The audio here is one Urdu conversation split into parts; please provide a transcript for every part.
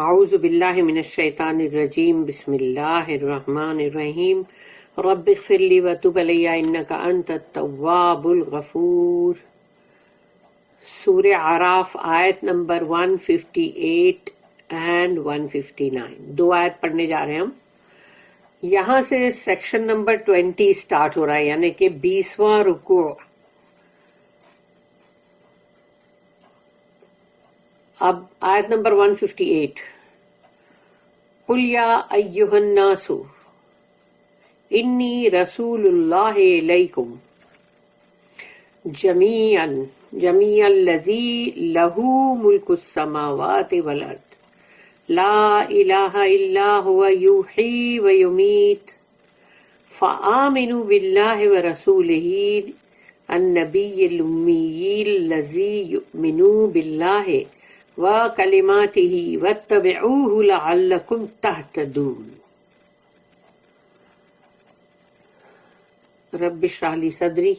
اعوذ باللہ من الشیطان الرجیم بسم اللہ الرحمن الرحیم رب اغفر لی وتب علی انک انت التواب الغفور۔ سورہ اعراف آیت نمبر 158 اینڈ 159، دو آیت پڑھنے جا رہے ہیں ہم۔ یہاں سے سیکشن نمبر 20 سٹارٹ ہو رہا ہے، یعنی کہ 20واں رکوع۔ اب آیت نمبر 158، قل یا ایہا الناس انی رسول اللہ الیکم جمیعا الذی لہ ملک السماوات والارض لا الہ الا هو یحیی ویمیت فآمنوا باللہ ورسولہ النبی الامی الذی یؤمن باللہ وَكَلِمَاتِهِ وَاتَّبِعُوهُ لَعَلَّكُمْ تَهْتَدُونَ رَبِّ اشْرَحْ لِي صَدْرِي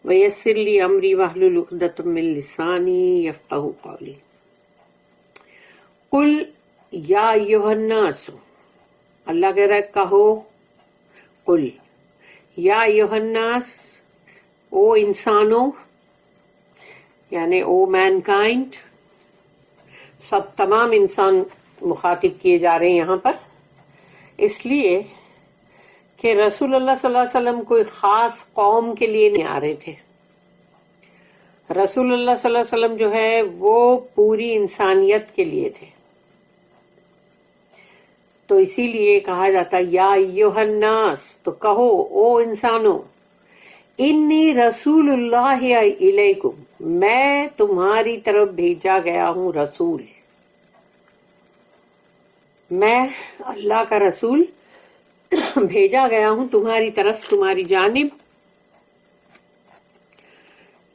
وَيَسِّرْ لِي أَمْرِي وَاحْلُلْ عُقْدَةً مِّن لِّسَانِي يَفْقَهُوا قَوْلِي۔ قُلْ یا ایھا الناس، اللہ کہہ رہا ہے کہو، قل یا ایھا الناس، او انسانوں، یعنی او مین کائنڈ، سب تمام انسان مخاطب کیے جا رہے ہیں یہاں پر، اس لیے کہ رسول اللہ صلی اللہ علیہ وسلم کوئی خاص قوم کے لیے نہیں آ رہے تھے۔ رسول اللہ صلی اللہ علیہ وسلم جو ہے وہ پوری انسانیت کے لیے تھے، تو اسی لیے کہا جاتا یا ایھا الناس، تو کہو او انسانوں، انی رسول اللہ الیکم، میں تمہاری طرف بھیجا گیا ہوں رسول، میں اللہ کا رسول بھیجا گیا ہوں تمہاری طرف، تمہاری جانب،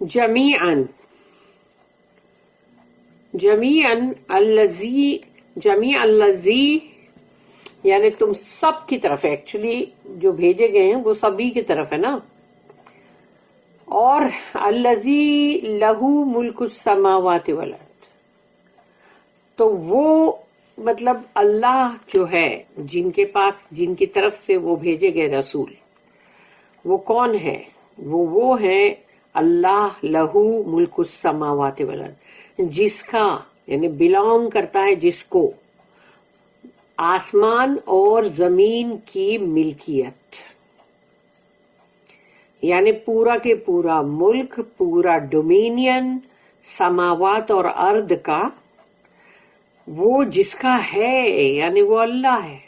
جمیعاً الذی یعنی تم سب کی طرف، ایکچولی جو بھیجے گئے ہیں وہ سبھی کی طرف ہے نا، اور الذی لہ ملک السماوات والارض، تو وہ مطلب اللہ جو ہے جن کے پاس، جن کی طرف سے وہ بھیجے گئے رسول، وہ کون ہے؟ وہ ہے اللہ، لہ ملک السماوات والارض، جس کا یعنی بلانگ کرتا ہے، جس کو آسمان اور زمین کی ملکیت، یعنی پورا کے پورا ملک، پورا ڈومینین سماوات اور ارض کا، وہ جس کا ہے، یعنی وہ اللہ ہے۔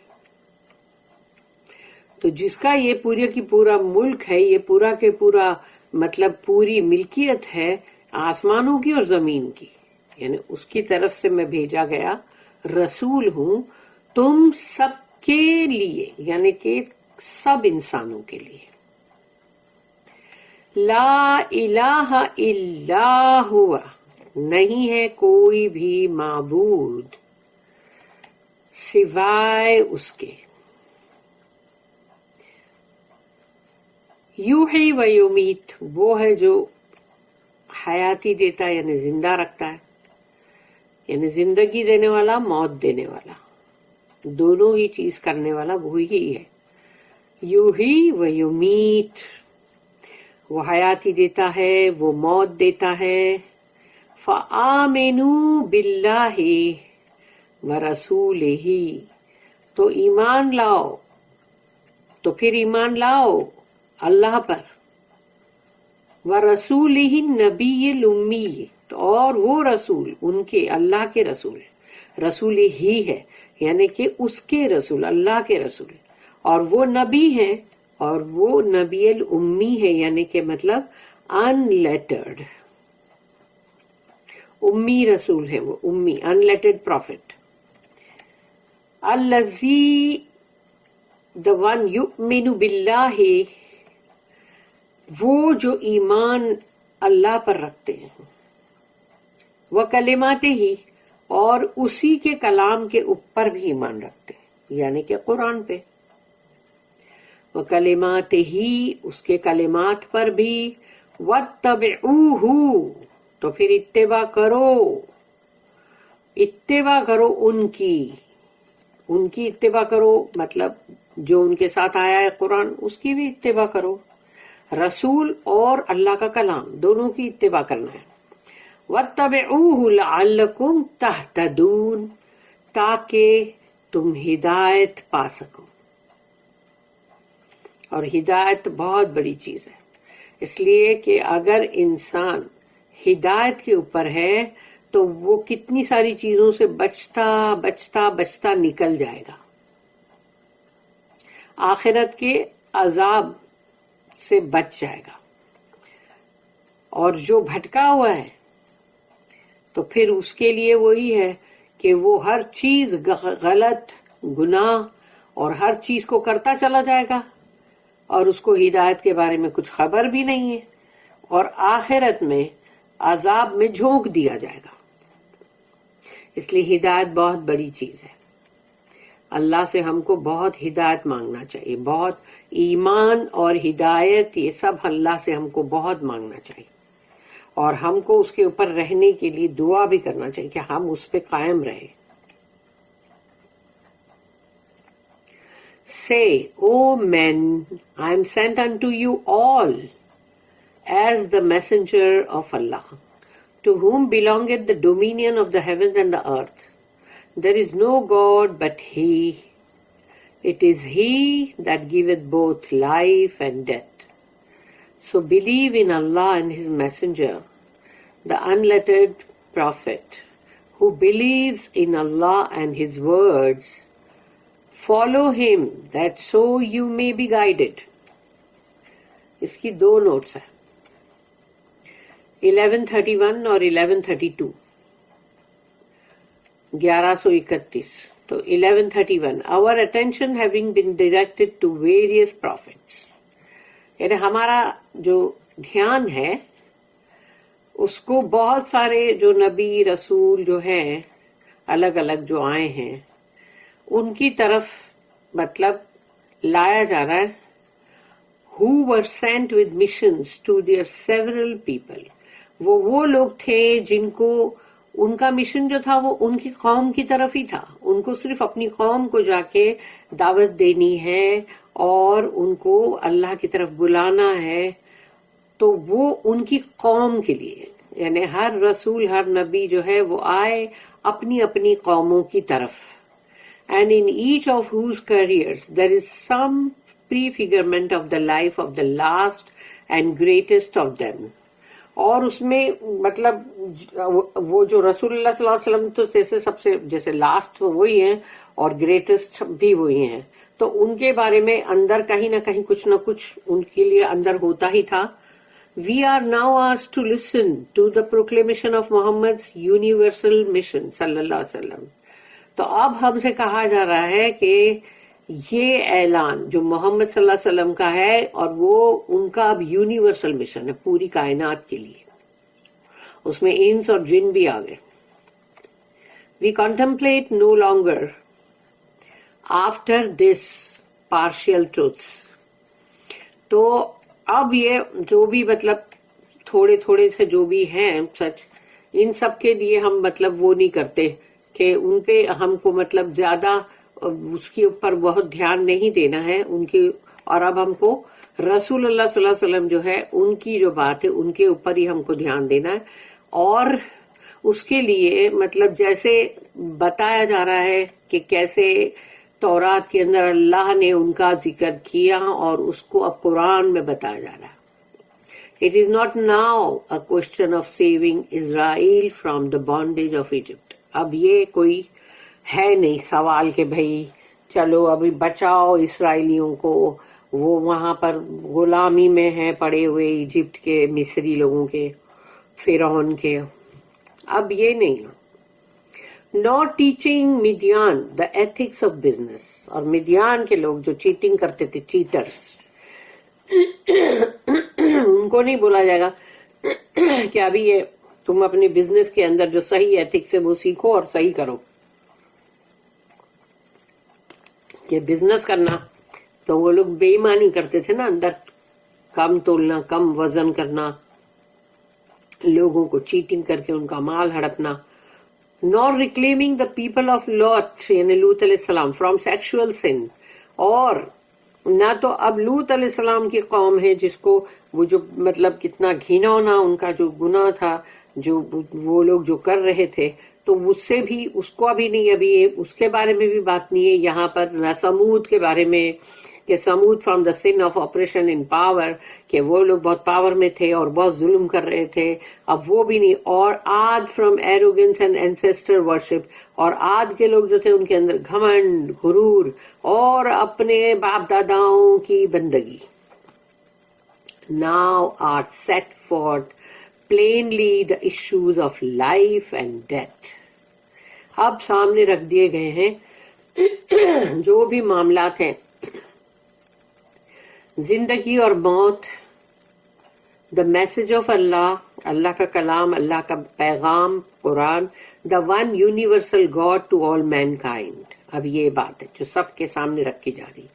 تو جس کا یہ پورا کی پورا ملک ہے، یہ پورا کے پورا مطلب پوری ملکیت ہے آسمانوں کی اور زمین کی، یعنی اس کی طرف سے میں بھیجا گیا رسول ہوں تم سب کے لیے، یعنی کہ سب انسانوں کے لیے۔ لا الہ الا ہوا، نہیں ہے کوئی بھی معبود سوائے اس کے، یحیی و یمیت، وہ ہے جو حیاتی دیتا ہے یعنی زندہ رکھتا ہے، یعنی زندگی دینے والا، موت دینے والا، دونوں ہی چیز کرنے والا وہی ہے۔ یحیی و یمیت، وہ حیاتی دیتا ہے، وہ موت دیتا ہے۔ فآمنوا باللہ ورسولہ، تو ایمان لاؤ، تو پھر ایمان لاؤ اللہ پر، ورسولہ النبی الامی، اور وہ رسول ان کے، اللہ کے رسول، رسول ہی ہے یعنی کہ اس کے رسول، اللہ کے رسول، اور وہ نبی ہیں، اور وہ نبی الامی ہے، یعنی کہ مطلب ان لیٹرڈ، امی رسول ہے، وہ امی، ان لیٹرڈ پروفٹ۔ الذی، the one یؤمن باللہ، وہ جو ایمان اللہ پر رکھتے ہیں، وکلماتہ، اور اسی کے کلام کے اوپر بھی ایمان رکھتے ہیں، یعنی کہ قرآن پہ، وکلماتہ، اس کے کلمات پر بھی، واتبعوہ، تو پھر اتباع کرو، اتباع کرو ان کی اتباع کرو، مطلب جو ان کے ساتھ آیا ہے قرآن اس کی بھی اتباع کرو، رسول اور اللہ کا کلام دونوں کی اتباع کرنا ہے۔ وَاتَّبِعُوهُ لَعَلَّكُمْ تَهْتَدُونَ، تاکہ تم ہدایت پا سکو۔ اور ہدایت بہت بڑی چیز ہے، اس لیے کہ اگر انسان ہدایت کے اوپر ہے تو وہ کتنی ساری چیزوں سے بچتا نکل جائے گا، آخرت کے عذاب سے بچ جائے گا۔ اور جو بھٹکا ہوا ہے تو پھر اس کے لیے وہی ہے کہ وہ ہر چیز غلط، گناہ اور ہر چیز کو کرتا چلا جائے گا، اور اس کو ہدایت کے بارے میں کچھ خبر بھی نہیں ہے، اور آخرت میں عذاب میں جھونک دیا جائے گا۔ اس لیے ہدایت بہت بڑی چیز ہے، اللہ سے ہم کو بہت ہدایت مانگنا چاہیے، بہت ایمان اور ہدایت یہ سب اللہ سے ہم کو بہت مانگنا چاہیے، اور ہم کو اس کے اوپر رہنے کے لیے دعا بھی کرنا چاہیے کہ ہم اس پہ قائم رہیں۔ Say, O men, I am sent unto you all as the messenger of Allah, to whom belongeth the dominion of the heavens and the earth. There is no God but He. It is He that giveth both life and death. So believe in Allah and His messenger, the unlettered prophet, who believes in Allah and His words. Follow him, that so you may be guided. اس کی دو نوٹس ہیں، 1131 اور 1132، 1131۔ تو 1131 our attention having been directed to various prophets، یعنی ہمارا جو دھیان ہے اس کو بہت سارے جو نبی رسول جو ہیں الگ الگ جو آئے ہیں ان کی طرف مطلب لایا جا رہا ہے۔ who were sent with missions to their several people، وہ لوگ تھے جن کو ان کا مشن جو تھا وہ ان کی قوم کی طرف ہی تھا، ان کو صرف اپنی قوم کو جا کے دعوت دینی ہے اور ان کو اللہ کی طرف بلانا ہے، تو وہ ان کی قوم کے لیے، یعنی ہر رسول ہر نبی جو ہے وہ آئے اپنی اپنی قوموں کی طرف۔ And in each of whose careers there is some prefigurement of the life of the last and greatest of them۔ اور اس میں مطلب وہ جو رسول اللہ صلی اللہ علیہ وسلم تو جیسے سب سے جیسے لاسٹ وہی ہیں اور گریٹسٹ بھی وہی ہیں، تو ان کے بارے میں اندر کہیں نہ کہیں کچھ نہ کچھ ان کے لیے اندر ہوتا ہی تھا۔ We are now asked to listen to the proclamation of Muhammad's universal mission صلی اللہ علیہ وسلم۔ تو اب ہم سے کہا جا رہا ہے کہ یہ اعلان جو محمد صلی اللہ علیہ وسلم کا ہے اور وہ ان کا اب یونیورسل مشن ہے پوری کائنات کے لیے، اس میں انس اور جن بھی آ گئے۔ We contemplate no longer after this partial truths۔ تو اب یہ جو بھی مطلب تھوڑے تھوڑے سے جو بھی ہیں سچ، ان سب کے لیے ہم مطلب وہ نہیں کرتے کہ ان پہ ہم کو مطلب زیادہ اس کے اوپر بہت دھیان نہیں دینا ہے ان کی، اور اب ہم کو رسول اللہ صلی اللہ علیہ وسلم جو ہے ان کی جو بات ہے ان کے اوپر ہی ہم کو دھیان دینا ہے، اور اس کے لیے مطلب جیسے بتایا جا رہا ہے کہ کیسے تورات کے اندر اللہ نے ان کا ذکر کیا اور اس کو اب قرآن میں بتایا جا رہا ہے۔ It is not now a question of saving Israel from the bondage of Egypt۔ اب یہ کوئی ہے نہیں سوال کہ بھئی چلو ابھی بچاؤ اسرائیلیوں کو، وہ وہاں پر غلامی میں ہیں پڑے ہوئے ایجپٹ کے مصری لوگوں کے، فرعون کے، اب یہ نہیں۔ Not teaching Midian the ethics of business، اور مدیان کے لوگ جو چیٹنگ کرتے تھے، چیٹرز، ان کو نہیں بولا جائے گا کہ ابھی یہ تم اپنے بزنس کے اندر جو صحیح ایتھکس ہے وہ سیکھو اور صحیح کرو۔ کہ بزنس کرنا تو وہ لوگ بے ایمانی کرتے تھے نا، اندر کم تولنا، کم وزن کرنا، لوگوں کو چیٹنگ کر کے ان کا مال ہڑپنا، nor reclaiming the people of Lot یعنی لوط علیہ السلام from sexual sin, اور نہ تو اب لوط علیہ السلام کی قوم ہے جس کو وہ جو مطلب کتنا گھنونا ان کا جو گناہ تھا جو وہ لوگ جو کر رہے تھے تو اس سے بھی اس کو ابھی نہیں، ابھی اس کے بارے میں بھی بات نہیں ہے یہاں پر، نہ سمود کے بارے میں کہ smooth from the sun of operation in power کہ وہ لوگ بہت پاور میں تھے اور بہت ظلم کر رہے تھے، اب وہ بھی نہیں، اور آد فرام ایروگنس اینڈ اینسیسٹر ورشپ، اور آد کے لوگ جو تھے ان کے اندر گھمنڈ، غرور اور اپنے باپ داداؤں کی بندگی. Now are set forth plainly the issues of life and death. اب سامنے رکھ دیے گئے ہیں جو بھی معاملات ہیں زندگی اور موت. دا میسج آف اللہ، اللہ کا کلام، اللہ کا پیغام قرآن، the one universal God to all mankind. اب یہ بات ہے جو سب کے سامنے رکھی جا رہی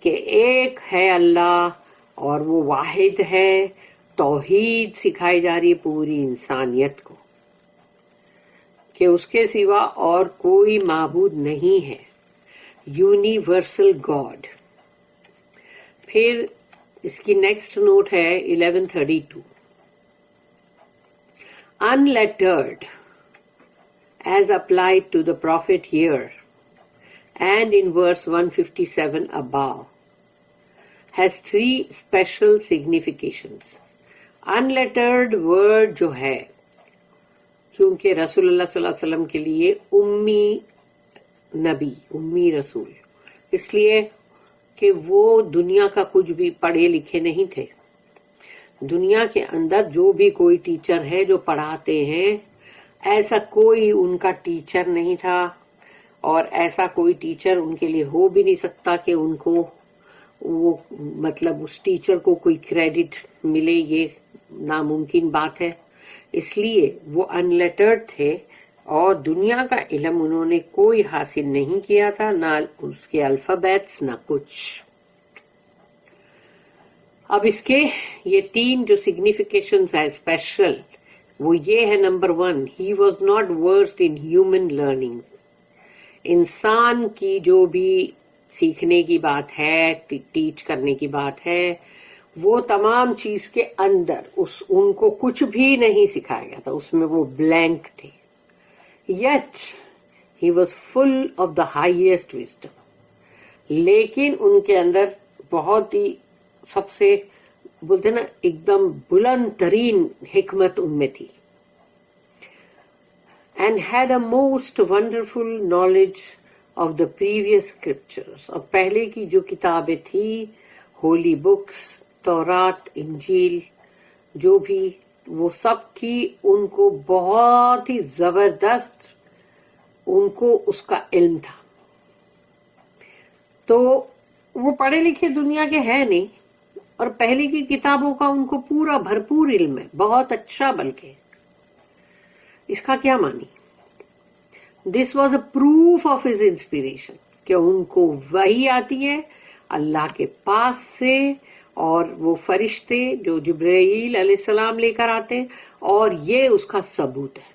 کہ ایک ہے اللہ اور وہ واحد ہے. توحید سکھائی جا رہی ہے پوری انسانیت کو کہ اس کے سوا اور کوئی معبود نہیں ہے. Universal God. پھر اس کی نیکسٹ نوٹ ہے 1132. Unlettered as applied to the prophet here and in verse 157 above has three special significations. Unlettered word جو ہے کیونکہ رسول اللہ صلی اللہ علیہ وسلم کے لیے امی نبی، امی رسول، اس لیے کہ وہ دنیا کا کچھ بھی پڑھے لکھے نہیں تھے. دنیا کے اندر جو بھی کوئی ٹیچر ہے جو پڑھاتے ہیں ایسا کوئی ان کا ٹیچر نہیں تھا، اور ایسا کوئی ٹیچر ان کے لیے ہو بھی نہیں سکتا کہ ان کو وہ مطلب اس ٹیچر کو کوئی کریڈٹ ملے، یہ ناممکن بات ہے. اس لیے وہ انلیٹرڈ تھے اور دنیا کا علم انہوں نے کوئی حاصل نہیں کیا تھا، نہ اس کے الفابیٹس نہ کچھ. اب اس کے یہ تین جو سگنیفیکیشنز ہے اسپیشل، وہ یہ ہے number 1، he was not versed in human learning. انسان کی جو بھی سیکھنے کی بات ہے، ٹیچ کرنے کی بات ہے، وہ تمام چیز کے اندر ان کو کچھ بھی نہیں سکھایا گیا تھا، اس میں وہ بلینک تھے. Yet he was full of the highest wisdom. لیکن ان کے اندر بہت ہی سب سے بولتے نا ایک دم بلند ترین حکمت ان میں تھی. And had a most wonderful knowledge of the previous scriptures. اور پہلے کی جو کتابیں تھی، ہولی بکس، تورات، انجیل، جو بھی وہ سب کی ان کو بہت ہی زبردست ان کو اس کا علم تھا. تو وہ پڑھے لکھے دنیا کے ہیں نہیں، اور پہلے کی کتابوں کا ان کو پورا بھرپور علم ہے، بہت اچھا. بلکہ اس کا کیا معنی؟ This was a proof of his inspiration کہ ان کو وحی آتی ہے اللہ کے پاس سے، اور وہ فرشتے جو جبرائیل علیہ السلام لے کر آتے ہیں، اور یہ اس کا ثبوت ہے.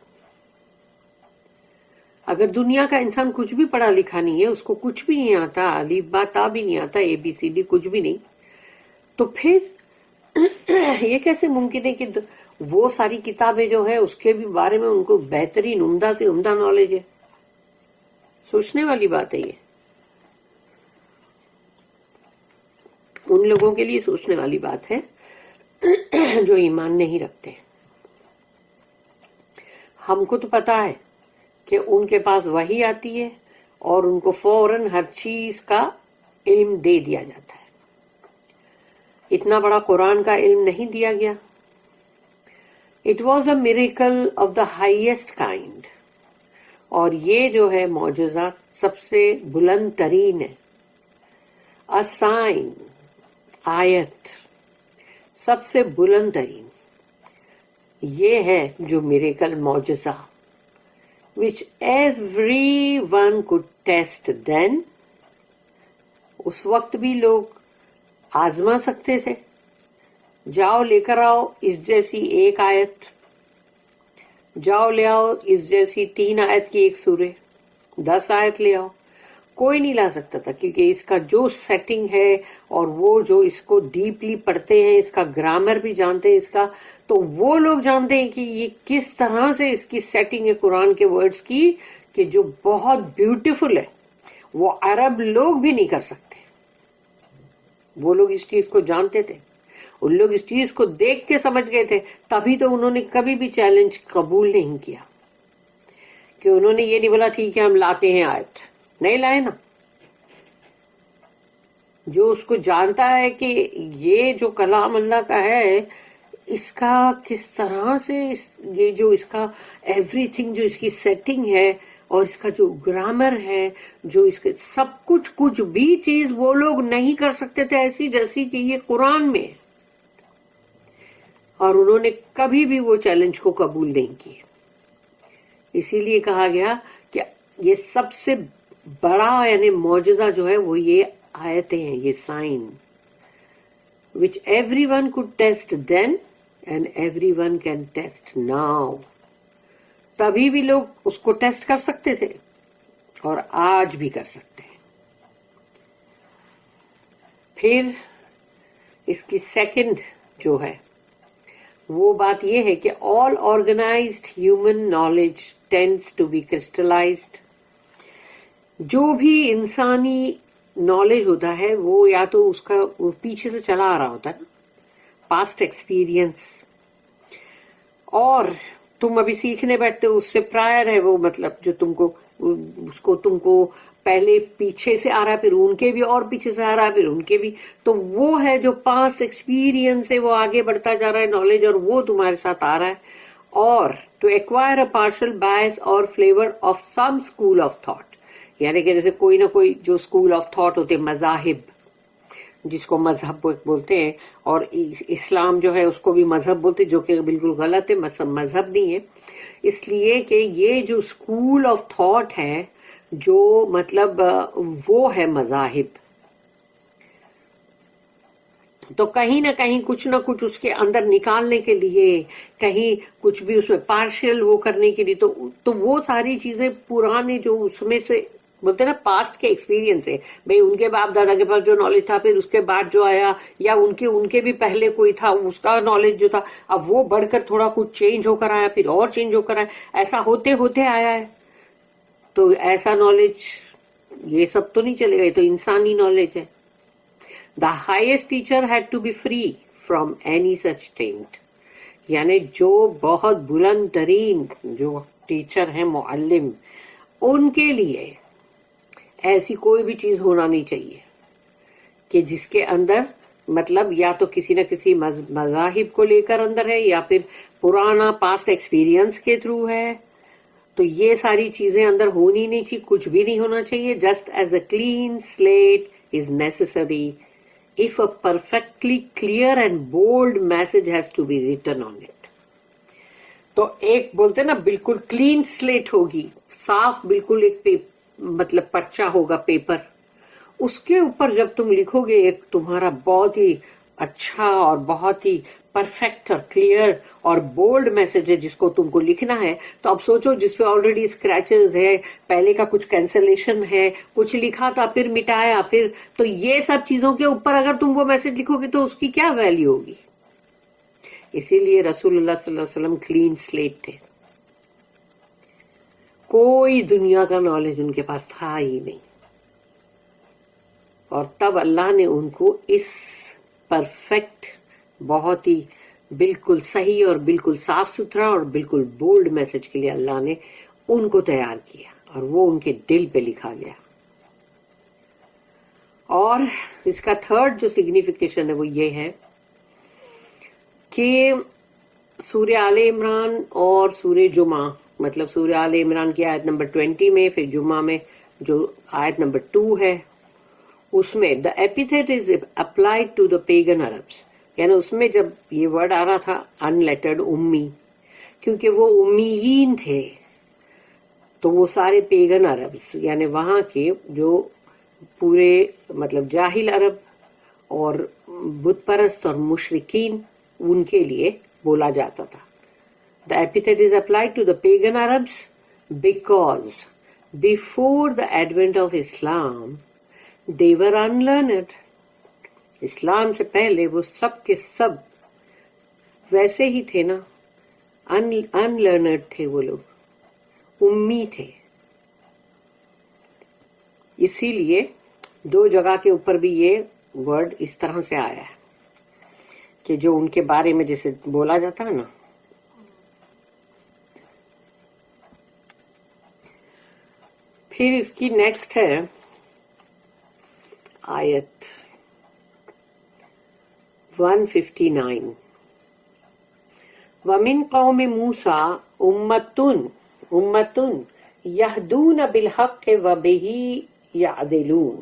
اگر دنیا کا انسان کچھ بھی پڑھا لکھا نہیں ہے، اس کو کچھ بھی نہیں آتا، الف با تا بھی نہیں آتا، ABCD کچھ بھی نہیں، تو پھر یہ کیسے ممکن ہے کہ وہ ساری کتابیں جو ہے اس کے بھی بارے میں ان کو بہترین عمدہ سے عمدہ نالج ہے؟ سوچنے والی بات ہے یہ، ان لوگوں کے لیے سوچنے والی بات ہے جو ایمان نہیں رکھتے. ہم کو تو پتا ہے کہ ان کے پاس وحی آتی ہے اور ان کو فوراً ہر چیز کا علم دے دیا جاتا ہے. اتنا بڑا قرآن کا علم نہیں دیا گیا. It was a miracle of the highest kind. اور یہ جو ہے معجزہ سب سے بلند ترین ہے. اے سائن، آیت سب سے بلند ترین یہ ہے جو میریکل معجزہ which everyone could test then. اس وقت بھی لوگ آزما سکتے تھے. جاؤ لے کر آؤ اس جیسی ایک آیت جاؤ لے آؤ اس جیسی 3 آیت کی ایک سورہ، 10 آیت لے آؤ، کوئی نہیں لا سکتا تھا، کیونکہ اس کا جو سیٹنگ ہے اور وہ جو اس کو ڈیپلی پڑھتے ہیں، اس کا گرامر بھی جانتے ہیں اس کا، تو وہ لوگ جانتے ہیں کہ یہ کس طرح سے اس کی سیٹنگ ہے قرآن کے ورڈز کی، کہ جو بہت بیوٹیفل ہے، وہ عرب لوگ بھی نہیں کر سکتے. وہ لوگ اس چیز کو جانتے تھے، ان لوگ اس چیز کو دیکھ کے سمجھ گئے تھے، تبھی تو انہوں نے کبھی بھی چیلنج قبول نہیں کیا، کہ انہوں نے یہ نہیں بولا ٹھیک ہے ہم لاتے ہیں آیت، نہیں لائے نا. جو اس کو جانتا ہے کہ یہ جو کلام اللہ کا ہے، اس کا کس طرح سے یہ جو اس کا ایوری تھنگ، جو اس کی سیٹنگ ہے اور اس کا جو گرامر ہے، جو اس کے سب کچھ بھی چیز وہ لوگ نہیں کر سکتے تھے ایسی جیسی کہ یہ قرآن میں ہے، اور انہوں نے کبھی بھی وہ چیلنج کو قبول نہیں کیے. اسی لیے کہا گیا کہ یہ سب سے بڑا یعنی معجزہ جو ہے وہ یہ آیتیں ہیں، یہ sign which everyone could test then and everyone can test now. تبھی بھی لوگ اس کو ٹیسٹ کر سکتے تھے اور آج بھی کر سکتے ہیں. پھر اس کی سیکنڈ جو ہے وہ بات یہ ہے کہ all organized human knowledge tends to be crystallized. جو بھی انسانی نالج ہوتا ہے وہ یا تو اس کا وہ پیچھے سے چلا آ رہا ہوتا ہے، پاسٹ ایکسپیرئنس، اور تم ابھی سیکھنے بیٹھتے ہو اس سے پرائر ہے وہ، مطلب جو تم کو پہلے پیچھے سے آ رہا ہے، پھر ان کے بھی اور پیچھے سے آ رہا ہے، پھر ان کے بھی، تو وہ ہے جو پاسٹ ایکسپیرئنس ہے، وہ آگے بڑھتا جا رہا ہے نالج، اور وہ تمہارے ساتھ آ رہا ہے. اور ٹو ایکوائر اے پارشل بائس اور flavour of some school of thought, یعنی کہ جیسے کوئی نہ کوئی جو اسکول آف تھاٹ ہوتے، مذاہب جس کو مذہب بولتے ہیں، اور اسلام جو ہے اس کو بھی مذہب بولتے، جو کہ بالکل غلط ہے، مذہب نہیں ہے. اس لیے کہ یہ جو اسکول آف تھاٹ ہے، جو مطلب وہ ہے مذاہب، تو کہیں نہ کہیں کچھ نہ کچھ اس کے اندر نکالنے کے لیے، کہیں کچھ بھی اس میں پارشل وہ کرنے کے لیے، تو وہ ساری چیزیں پرانے جو اس میں سے بولتے نا پاسٹ کے ایکسپیرینس ہے، بھئی ان کے باپ دادا کے پاس جو نالج تھا، پھر اس کے بعد جو آیا، یا ان کے بھی پہلے کوئی تھا اس کا نالج جو تھا، اب وہ بڑھ کر تھوڑا کچھ چینج ہو کر آیا، پھر اور چینج ہو کر آیا، ایسا ہوتے ہوتے آیا ہے. تو ایسا نالج یہ سب تو نہیں چلے گا، یہ تو انسانی نالج ہے. The highest teacher had to be free from any such taint. یعنی جو بہت بلند ترین جو ٹیچر ہیں، معلم، ان کے لیے ایسی کوئی بھی چیز ہونا نہیں چاہیے کہ جس کے اندر مطلب یا تو کسی نہ کسی مذاہب کو لے کر اندر ہے، یا پھر پرانا پاسٹ ایکسپیرینس کے تھرو ہے. تو یہ ساری چیزیں اندر ہونی نہیں چاہیے، کچھ بھی نہیں ہونا چاہیے. Just as a clean slate is necessary if a perfectly clear and bold message has to be written on it. تو ایک بولتے نا بالکل کلین سلیٹ ہوگی، صاف بالکل ایک مطلب پرچہ ہوگا پیپر، اس کے اوپر جب تم لکھو گے ایک تمہارا بہت ہی اچھا اور بہت ہی پرفیکٹ اور کلیئر اور بولڈ میسج ہے جس کو تم کو لکھنا ہے، تو اب سوچو جس پہ آلریڈی اسکریچز ہے، پہلے کا کچھ کینسلیشن ہے، کچھ لکھا تھا پھر مٹایا، پھر تو یہ سب چیزوں کے اوپر اگر تم وہ میسج لکھو گے تو اس کی کیا ویلیو ہوگی. اسی لیے رسول اللہ صلی اللہ علیہ وسلم کلین سلیٹ تھے، کوئی دنیا کا نالج ان کے پاس تھا ہی نہیں، اور تب اللہ نے ان کو اس پرفیکٹ بہت ہی بالکل صحیح اور بالکل صاف ستھرا اور بالکل بولڈ میسج کے لیے اللہ نے ان کو تیار کیا، اور وہ ان کے دل پہ لکھا گیا. اور اس کا تھرڈ جو سگنیفیکیشن ہے وہ یہ ہے کہ سورہ آل عمران اور سورہ جمعہ، مطلب سورہ آل عمران کی آیت نمبر 20 میں، پھر جمعہ میں جو آیت نمبر 2 ہے، اس میں the epithet is applied to the pagan Arabs. یعنی اس میں جب یہ ورڈ آ رہا تھا ان لیٹرڈ، امی، کیونکہ وہ امیین تھے، تو وہ سارے پیگن عربس یعنی وہاں کے جو پورے مطلب جاہل عرب اور بت پرست اور مشرکین، ان کے لیے بولا جاتا تھا. The epithet is applied to the pagan Arabs because before the advent of Islam they were unlearned. اسلام سے پہلے وہ سب کے سب ویسے ہی تھے نا، انلرنڈ تھے، وہ لوگ امی تھے. اسی لیے دو جگہ کے اوپر بھی یہ ورڈ اس طرح سے آیا ہے کہ جو ان کے بارے میں جیسے بولا جاتا ہے نا. پھر اس کی نیکسٹ ہے آیت 159. وَمِن قَوْمِ مُوسَىٰ أُمَّةٌ يَهْدُونَ بِالْحَقِّ وَبِهِ يَعْدِلُونَ.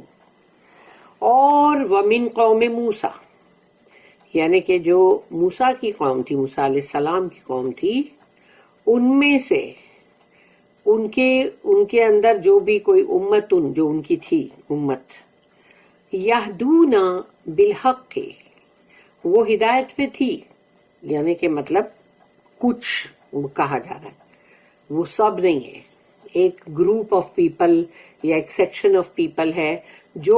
اور وَمِن قَوْمِ مُوسَىٰ یعنی کہ جو موسیٰ کی قوم تھی، موسیٰ علیہ السلام کی قوم تھی، ان میں سے ان کے اندر جو بھی کوئی امتن جو ان کی تھی امت، یہدون بالحق وہ ہدایت پہ تھی. یعنی کہ مطلب کچھ کہا جا رہا ہے، وہ سب نہیں ہے، ایک گروپ آف پیپل یا ایک سیکشن آف پیپل ہے جو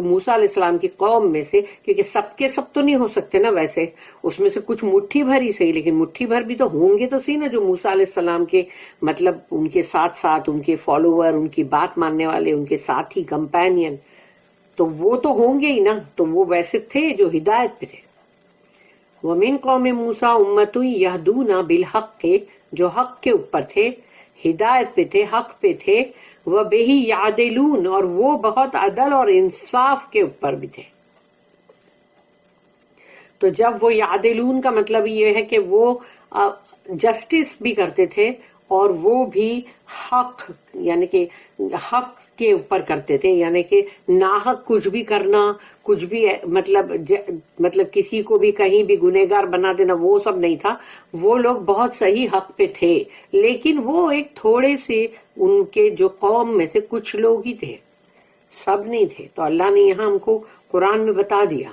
موسیٰ علیہ السلام کی قوم میں سے، کیونکہ سب کے سب تو نہیں ہو سکتے نا، ویسے اس میں سے کچھ مٹھی بھر ہی صحیح، لیکن مٹھی بھر بھی تو ہوں گے تو صحیح نا، جو موسیٰ علیہ السلام کے مطلب ان کے ساتھ ساتھ ان کے فالوور، ان کی بات ماننے والے، ان کے ساتھی، کمپینین، تو وہ تو ہوں گے ہی نا. تو وہ ویسے تھے جو ہدایت پہ تھے. وَمِن قَوْمِ مُوسَىٰ أُمَّةٌ يَهْدُونَ بِالْحَقِّ جو حق کے اوپر تھے، ہدایت پہ تھے، حق پہ تھے. وَبِهِ يَعْدِلُونَ اور وہ بہت عدل اور انصاف کے اوپر بھی تھے. تو جب وہ یعدلون کا مطلب یہ ہے کہ وہ جسٹس بھی کرتے تھے اور وہ بھی حق یعنی کہ حق کے اوپر کرتے تھے، یعنی کہ ناحق کچھ بھی کرنا، کچھ بھی مطلب کسی کو بھی کہیں بھی گنہگار بنا دینا، وہ سب نہیں تھا. وہ لوگ بہت صحیح حق پہ تھے، لیکن وہ ایک تھوڑے سے ان کے جو قوم میں سے کچھ لوگ ہی تھے، سب نہیں تھے. تو اللہ نے یہاں ہم کو قرآن میں بتا دیا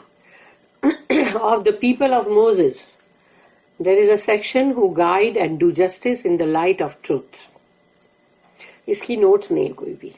of the people of Moses there is a section who guide and do justice in the light of truth. اس کی نوٹس نہیں کوئی بھی.